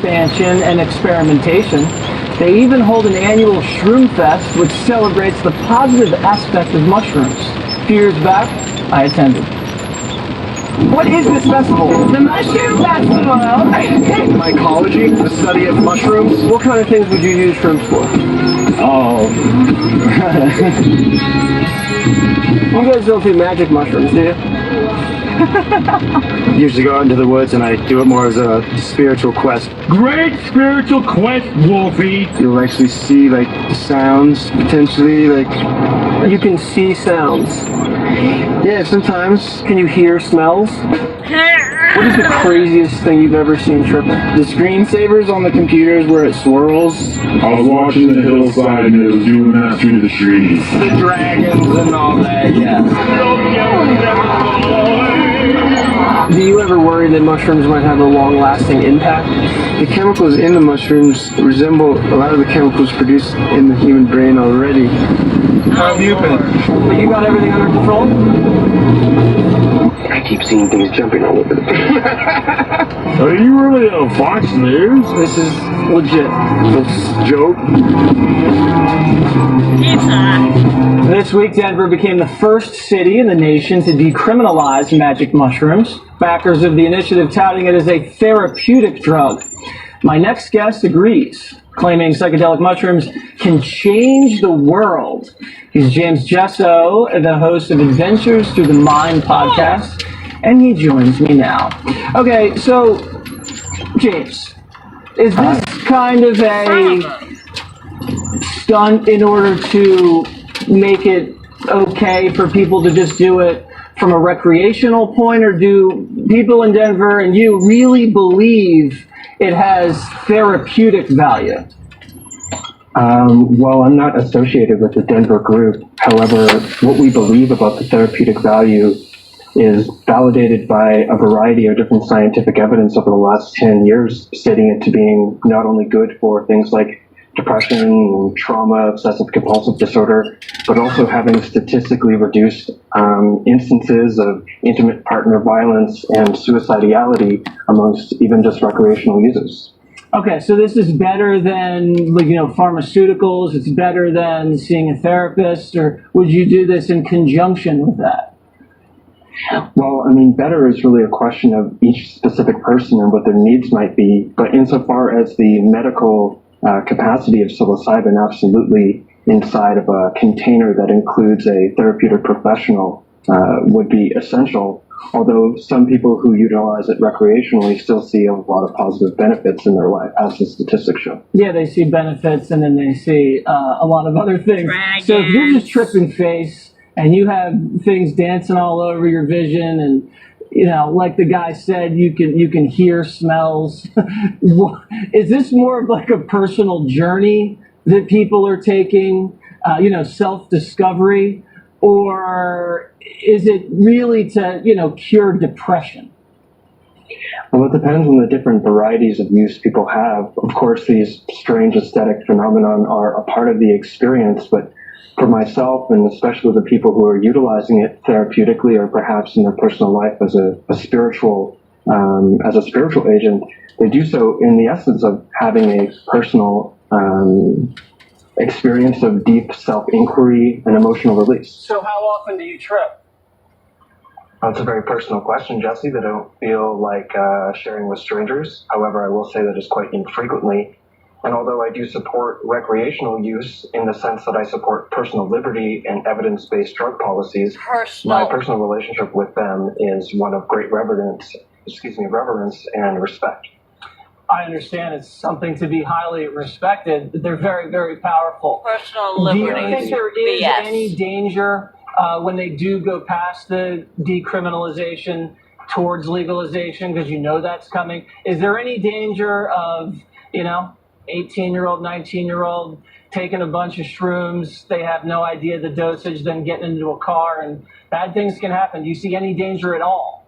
expansion and experimentation. They even hold an annual Shroom Fest, which celebrates the positive aspect of mushrooms. A few years back, I attended. What is this festival? The Mushroom Festival! Mycology, the study of mushrooms. What kind of things would you use shrooms for? Oh. You guys don't do magic mushrooms, do you? Usually go out into the woods and I do it more as a spiritual quest. Great spiritual quest, Wolfie! You'll actually see like sounds, potentially, like... You can see sounds. Yeah, sometimes. Can you hear smells? What is the craziest thing you've ever seen tripping? The screensavers on the computers where it swirls. I was watching the hillside and it was doing that through the trees. The dragons and all that, yeah. Do you ever worry that mushrooms might have a long-lasting impact? The chemicals in the mushrooms resemble a lot of the chemicals produced in the human brain already. How have you been? But you got everything under control? I keep seeing things jumping all over the place. Are you really on Fox News? This is legit. It's a joke. This week, Denver became the first city in the nation to decriminalize magic mushrooms. Backers of the initiative touting it as a therapeutic drug. My next guest agrees, claiming psychedelic mushrooms can change the world. He's James Gesso, the host of Adventures Through the Mind podcast, and he joins me now. Okay, so, James, is this kind of a stunt in order to make it okay for people to just do it from a recreational point, or do people in Denver and you really believe it has therapeutic value? Well, I'm not associated with the Denver group. However, what we believe about the therapeutic value is validated by a variety of different scientific evidence over the last 10 years, stating it to being not only good for things like depression, trauma, obsessive compulsive disorder, but also having statistically reduced instances of intimate partner violence and suicidality amongst even just recreational users. Okay, so this is better than, pharmaceuticals, it's better than seeing a therapist, or would you do this in conjunction with that? Well, I mean, better is really a question of each specific person and what their needs might be, but insofar as the medical capacity of psilocybin, absolutely inside of a container that includes a therapeutic professional would be essential, although some people who utilize it recreationally still see a lot of positive benefits in their life, as the statistics show. Yeah, they see benefits and then they see a lot of other things. Dragons. So if you're just tripping face and you have things dancing all over your vision and like the guy said, you can hear smells. Is this more of like a personal journey that people are taking, self-discovery, or is it really to, cure depression? Well, it depends on the different varieties of use people have. Of course, these strange aesthetic phenomenon are a part of the experience, but for myself, and especially the people who are utilizing it therapeutically or perhaps in their personal life as a spiritual agent, they do so in the essence of having a personal experience of deep self-inquiry and emotional release. So how often do you trip? That's a very personal question, Jesse, that I don't feel like sharing with strangers. However, I will say that it's quite infrequently. And although I do support recreational use in the sense that I support personal liberty and evidence-based drug policies, my personal relationship with them is one of great reverence and respect. I understand it's something to be highly respected. They're very, very powerful. Personal liberty. Do you think there is any danger when they do go past the decriminalization towards legalization, because that's coming? Is there any danger of, 18-year-old, 19-year-old taking a bunch of shrooms, they have no idea the dosage, then getting into a car, and bad things can happen? Do you see any danger at all?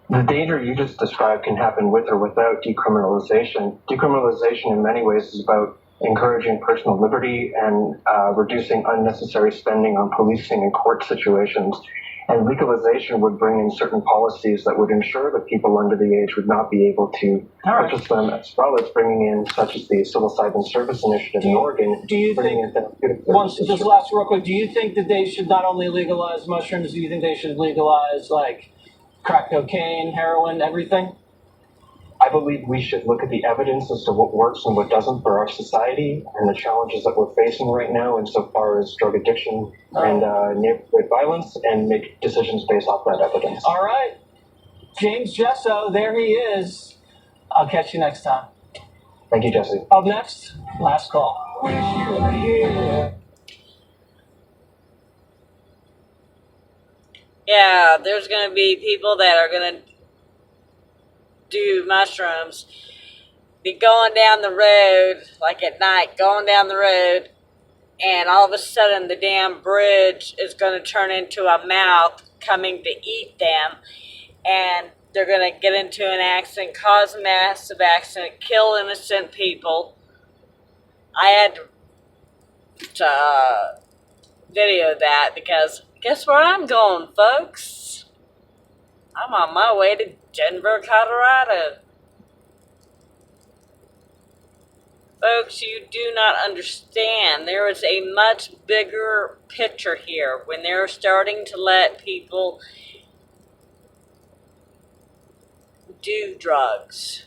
The danger you just described can happen with or without decriminalization. Decriminalization in many ways is about encouraging personal liberty and reducing unnecessary spending on policing and court situations. And legalization would bring in certain policies that would ensure that people under the age would not be able to purchase them, as well as bringing in such as the Psilocybin Service Initiative in Oregon. Do you think, just last real quick, do you think that they should not only legalize mushrooms, do you think they should legalize like crack cocaine, heroin, everything? I believe we should look at the evidence as to what works and what doesn't for our society and the challenges that we're facing right now insofar as drug addiction and neighborhood violence, and make decisions based off that evidence. All right. James Gesso, there he is. I'll catch you next time. Thank you, Jesse. Up next, last call. Yeah, there's going to be people that are going to do mushrooms, be going down the road, like at night, going down the road, and all of a sudden the damn bridge is going to turn into a mouth coming to eat them, and they're going to get into an accident, cause a massive accident, kill innocent people. I had to video that because guess where I'm going, folks? I'm on my way to Denver, Colorado. Folks, you do not understand. There is a much bigger picture here when they're starting to let people do drugs.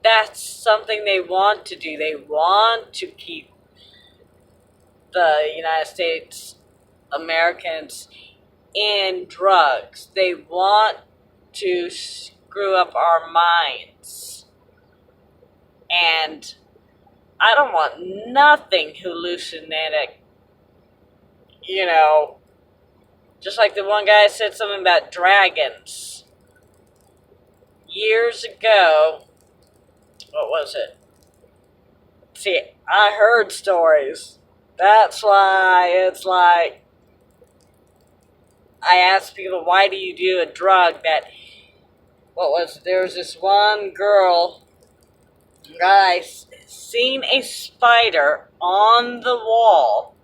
That's something they want to do. They want to keep the United States Americans in drugs. They want to screw up our minds. And I don't want nothing hallucinatic. You know, just like the one guy said something about dragons. Years ago, what was it? See, I heard stories. That's why it's like, I asked people, why do you do a drug that, there was this one girl, guys, seen a spider on the wall,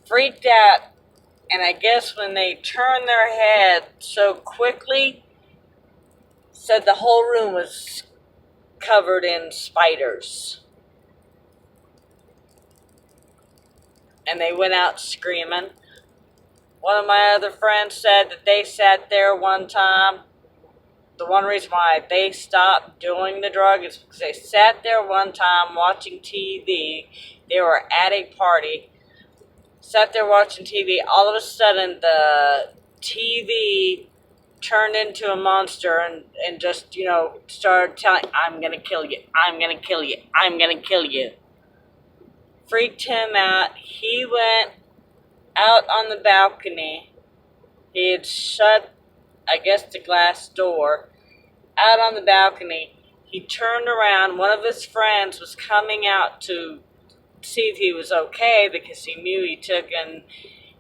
freaked out, and I guess when they turned their head so quickly, said the whole room was covered in spiders. And they went out screaming. One of my other friends said that they sat there one time. The one reason why they stopped doing the drug is because they sat there one time watching TV. They were at a party. Sat there watching TV. All of a sudden, the TV turned into a monster and just, started telling, I'm going to kill you. I'm going to kill you. I'm going to kill you. Freaked him out. He went out on the balcony. He had shut, I guess, the glass door. Out on the balcony. He turned around. One of his friends was coming out to see if he was okay because he knew he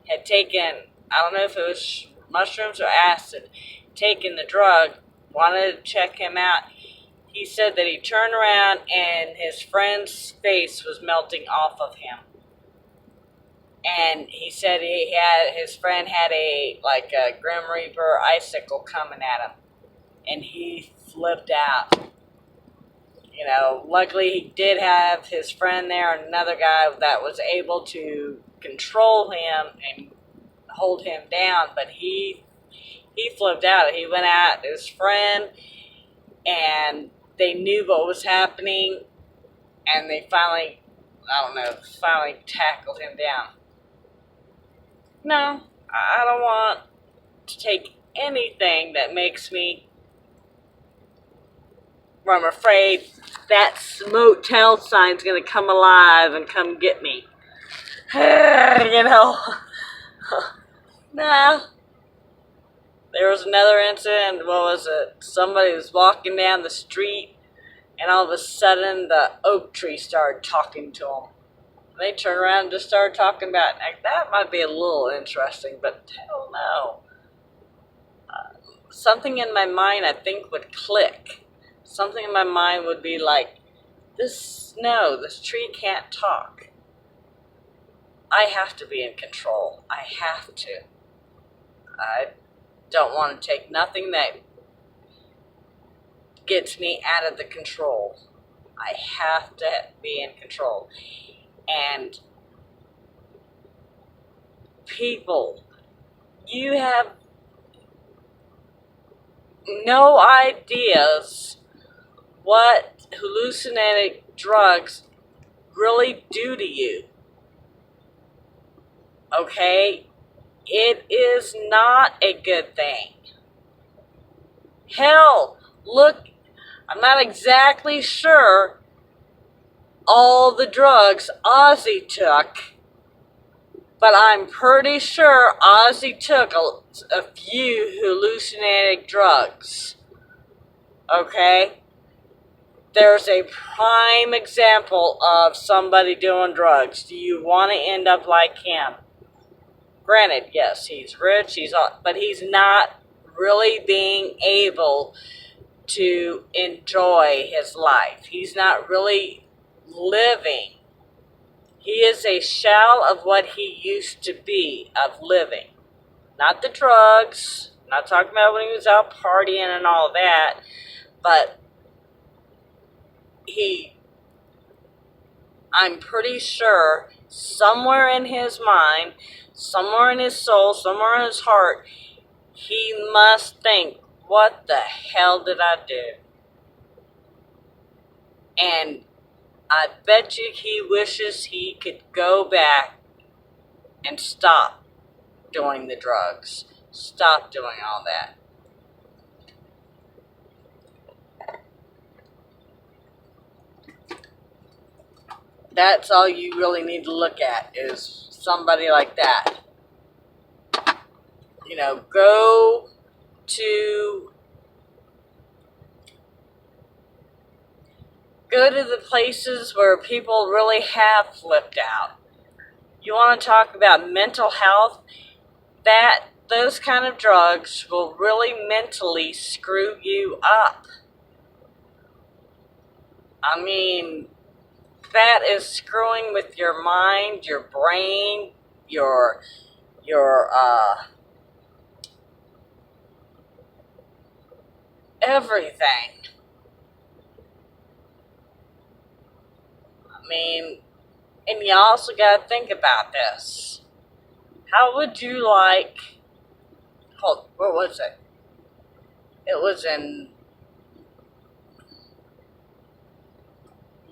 had taken, I don't know if it was mushrooms or acid, taken the drug, wanted to check him out. He said that he turned around and his friend's face was melting off of him. And he said his friend had a Grim Reaper icicle coming at him. And he flipped out. Luckily he did have his friend there and another guy that was able to control him and hold him down. But he flipped out. He went at his friend and they knew what was happening, and they finally tackled him down. No, I don't want to take anything that makes me, where I'm afraid that motel sign's going to come alive and come get me. No. There was another incident, somebody was walking down the street, and all of a sudden the oak tree started talking to them. And they turned around and just started talking about it. That might be a little interesting, but hell no. Something in my mind I think would click. Something in my mind would be like, this tree can't talk. I have to be in control. I have to. I don't want to take nothing that gets me out of the control. I have to be in control. And people, you have no ideas what hallucinogenic drugs really do to you. Okay? It is not a good thing. Hell, look, I'm not exactly sure all the drugs Ozzy took, but I'm pretty sure Ozzy took a few hallucinogenic drugs. Okay? There's a prime example of somebody doing drugs. Do you want to end up like him? Granted, yes, he's rich, but he's not really being able to enjoy his life. He's not really living. He is a shell of what he used to be, of living. Not the drugs, not talking about when he was out partying and all that, but I'm pretty sure somewhere in his mind, somewhere in his soul, somewhere in his heart, he must think, what the hell did I do? And I bet you he wishes he could go back and stop doing the drugs. Stop doing all that. That's all you really need to look at, is somebody like that. You know, go to the places where people really have flipped out. You want to talk about mental health? Those kind of drugs will really mentally screw you up. I mean, that is screwing with your mind, your brain, your everything. I mean, and you also got to think about this. How would you like... what was it? It was in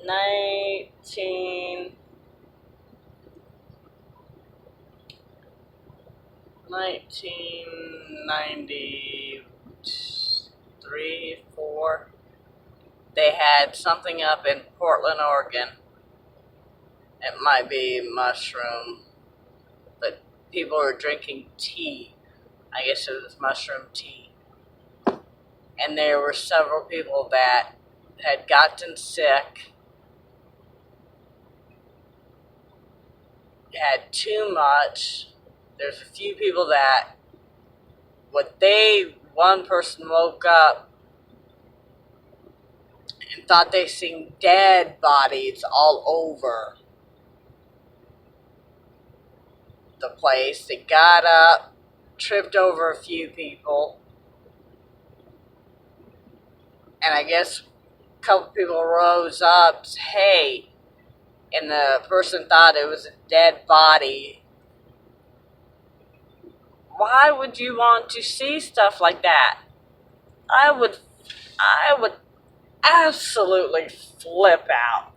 1993, 4. They had something up in Portland, Oregon. It might be mushroom, but people were drinking tea. I guess it was mushroom tea. And there were several people that had gotten sick, had too much. There's a few people that, one person woke up and thought they seen dead bodies all over the place. They got up, tripped over a few people, and I guess a couple people rose up, said, hey, and the person thought it was a dead body. Why would you want to see stuff like that? I would absolutely flip out.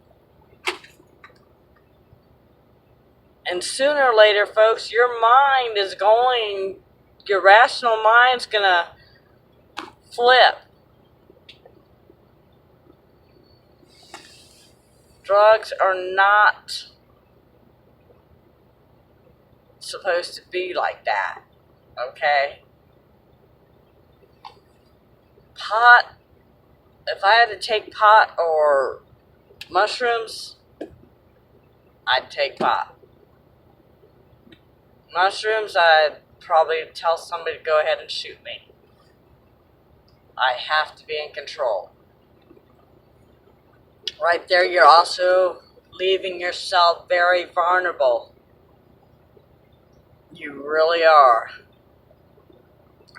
And sooner or later, folks, your rational mind's gonna flip. Drugs are not supposed to be like that, okay? Pot, if I had to take pot or mushrooms, I'd take pot. Mushrooms, I'd probably tell somebody to go ahead and shoot me. I have to be in control. Right there, you're also leaving yourself very vulnerable You really are.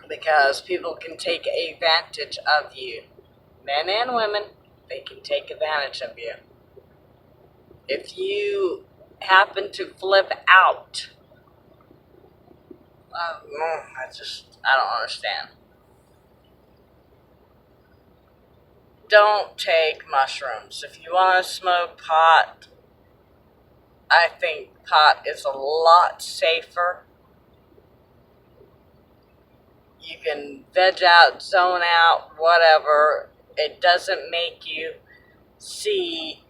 Because people can take advantage of you. Men and women, they can take advantage of you. If you happen to flip out, I don't understand. Don't take mushrooms. If you want to smoke pot, I think pot is a lot safer. You can veg out, zone out, whatever. It doesn't make you see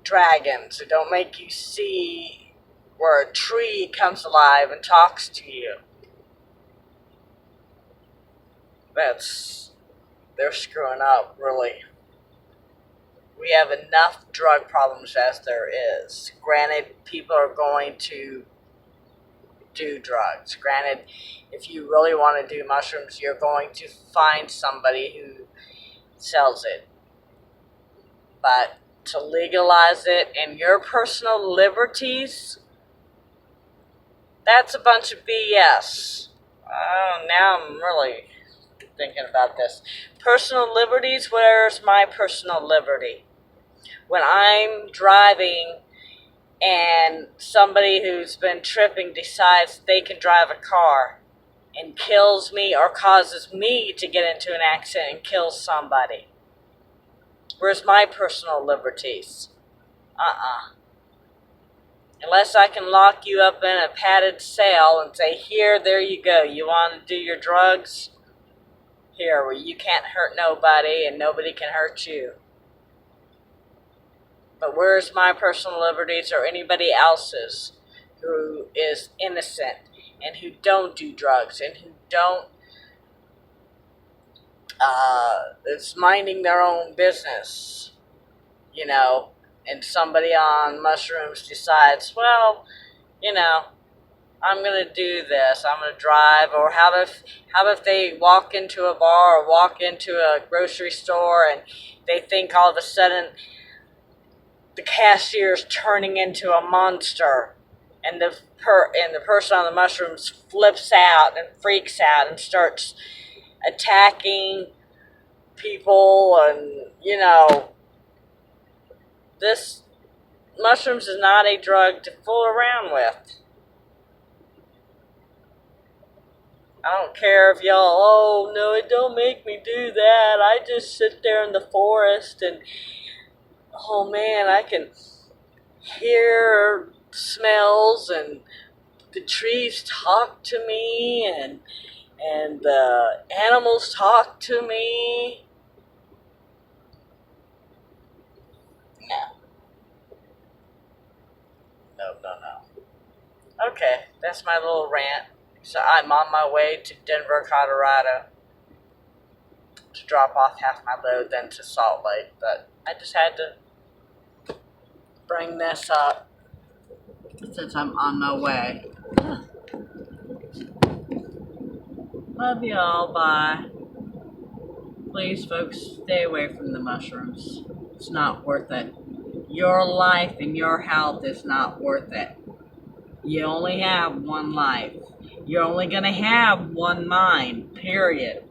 dragons. It don't make you see where a tree comes alive and talks to you. They're screwing up, really. We have enough drug problems as there is. Granted, people are going to do drugs. Granted, if you really want to do mushrooms, you're going to find somebody who sells it. But to legalize it and your personal liberties, that's a bunch of BS. Oh, now I'm really thinking about this. Personal liberties, where's my personal liberty? When I'm driving and somebody who's been tripping decides they can drive a car and kills me or causes me to get into an accident and kills somebody, where's my personal liberties? Unless I can lock you up in a padded cell and say, here, there you go. You want to do your drugs? Here, where you can't hurt nobody and nobody can hurt you. But where's my personal liberties or anybody else's who is innocent and who don't do drugs and who don't, is minding their own business, you know, and somebody on mushrooms decides, well, you know, I'm going to do this, I'm going to drive, or how if they walk into a bar or walk into a grocery store and they think all of a sudden the cashier's turning into a monster and the person on the mushrooms flips out and freaks out and starts attacking people, and, you know, this mushrooms is not a drug to fool around with. I don't care if y'all, oh no, it don't make me do that. I just sit there in the forest and, oh man, I can hear smells and the trees talk to me and the animals talk to me. No. Okay, that's my little rant. So I'm on my way to Denver, Colorado to drop off half my load, then to Salt Lake. But I just had to bring this up since I'm on my way. Love y'all, bye. Please, folks, stay away from the mushrooms. It's not worth it. Your life and your health is not worth it. You only have one life. You're only going to have one mind, period.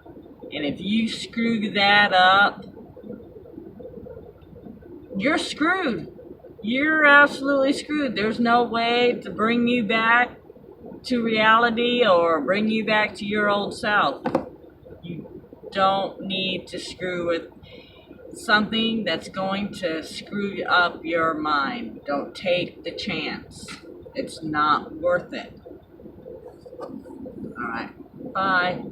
And if you screw that up, you're screwed. You're absolutely screwed. There's no way to bring you back to reality or bring you back to your old self. You don't need to screw with something that's going to screw up your mind. Don't take the chance. It's not worth it. Alright, bye.